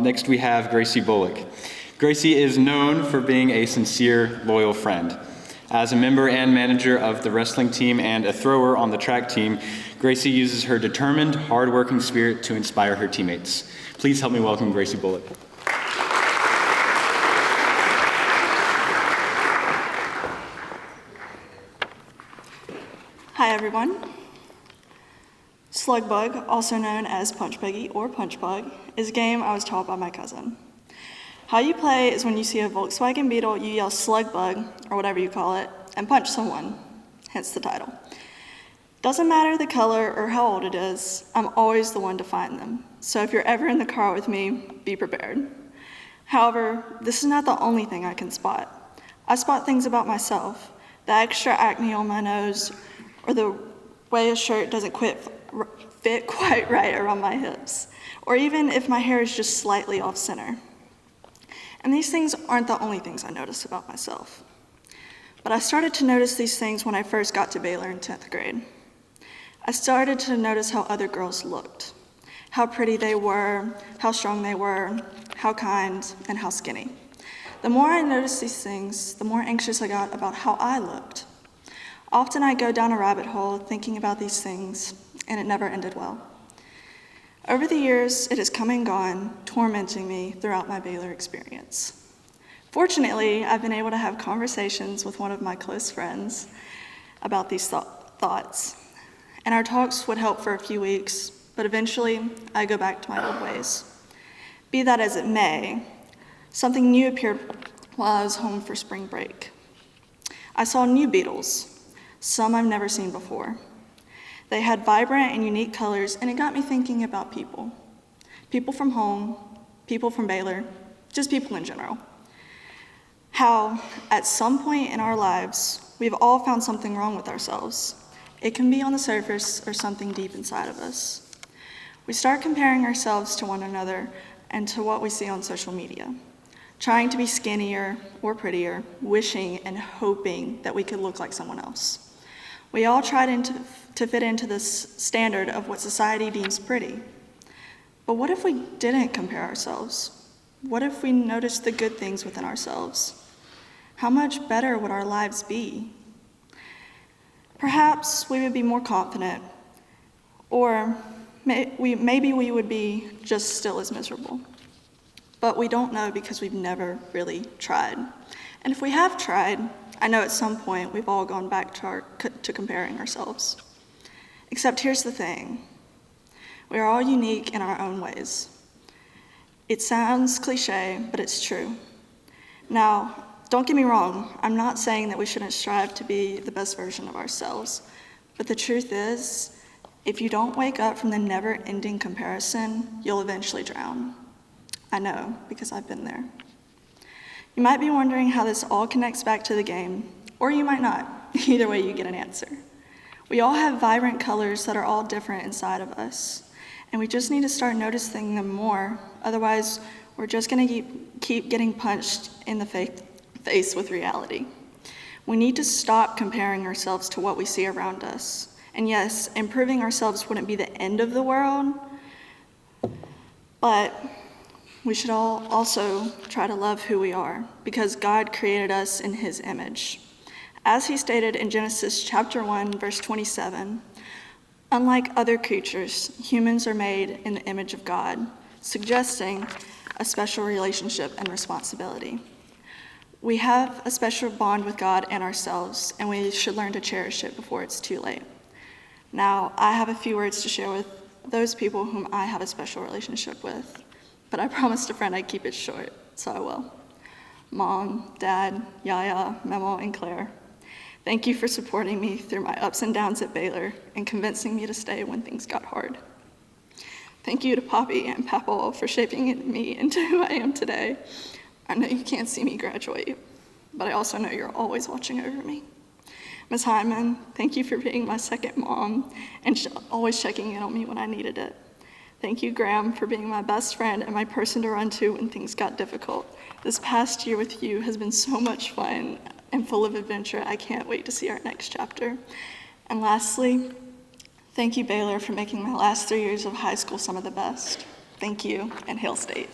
Next we have Gracie Bullock. Gracie is known for being a sincere, loyal friend. As a member and manager of the wrestling team and a thrower on the track team, Gracie uses her determined, hard-working spirit to inspire her teammates. Please help me welcome Gracie Bullock. Hi everyone. Slug Bug, also known as Punch Buggy or Punch Bug, is a game I was taught by my cousin. How you play is when you see a Volkswagen Beetle, you yell Slug Bug, or whatever you call it, and punch someone, hence the title. Doesn't matter the color or how old it is, I'm always the one to find them. So if you're ever in the car with me, be prepared. However, this is not the only thing I can spot. I spot things about myself, the extra acne on my nose, or the way a shirt doesn't fit quite right around my hips, or even if my hair is just slightly off center. And these things aren't the only things I notice about myself. But I started to notice these things when I first got to Baylor in 10th grade. I started to notice how other girls looked, how pretty they were, how strong they were, how kind, and how skinny. The more I noticed these things, the more anxious I got about how I looked. Often I go down a rabbit hole thinking about these things, and it never ended well. Over the years, it has come and gone, tormenting me throughout my Baylor experience. Fortunately, I've been able to have conversations with one of my close friends about these thoughts, and our talks would help for a few weeks, but eventually I go back to my old ways. Be that as it may, something new appeared while I was home for spring break. I saw new beetles, some I've never seen before. They had vibrant and unique colors, and it got me thinking about people. People from home, people from Baylor, just people in general. How, at some point in our lives, we've all found something wrong with ourselves. It can be on the surface or something deep inside of us. We start comparing ourselves to one another and to what we see on social media, trying to be skinnier or prettier, wishing and hoping that we could look like someone else. We all try to fit into this standard of what society deems pretty. But what if we didn't compare ourselves? What if we noticed the good things within ourselves? How much better would our lives be? Perhaps we would be more confident, or maybe we would be just still as miserable. But we don't know because we've never really tried. And if we have tried, I know at some point we've all gone back to comparing ourselves. Except here's the thing. We are all unique in our own ways. It sounds cliche, but it's true. Now, don't get me wrong, I'm not saying that we shouldn't strive to be the best version of ourselves. But the truth is, if you don't wake up from the never-ending comparison, you'll eventually drown. I know, because I've been there. You might be wondering how this all connects back to the game, or you might not. Either way, you get an answer. We all have vibrant colors that are all different inside of us, and we just need to start noticing them more. Otherwise, we're just going to keep getting punched in the face with reality. We need to stop comparing ourselves to what we see around us. And yes, improving ourselves wouldn't be the end of the world, but we should all also try to love who we are, because God created us in his image. As he stated in Genesis chapter 1, verse 27, unlike other creatures, humans are made in the image of God, suggesting a special relationship and responsibility. We have a special bond with God and ourselves, and we should learn to cherish it before it's too late. Now, I have a few words to share with those people whom I have a special relationship with. But I promised a friend I'd keep it short, so I will. Mom, Dad, Yaya, Memo, and Claire, thank you for supporting me through my ups and downs at Baylor and convincing me to stay when things got hard. Thank you to Poppy and Papal for shaping me into who I am today. I know you can't see me graduate, but I also know you're always watching over me. Ms. Hyman, thank you for being my second mom and always checking in on me when I needed it. Thank you, Graham, for being my best friend and my person to run to when things got difficult. This past year with you has been so much fun and full of adventure. I can't wait to see our next chapter. And lastly, thank you, Baylor, for making my last 3 years of high school some of the best. Thank you, and Hail State.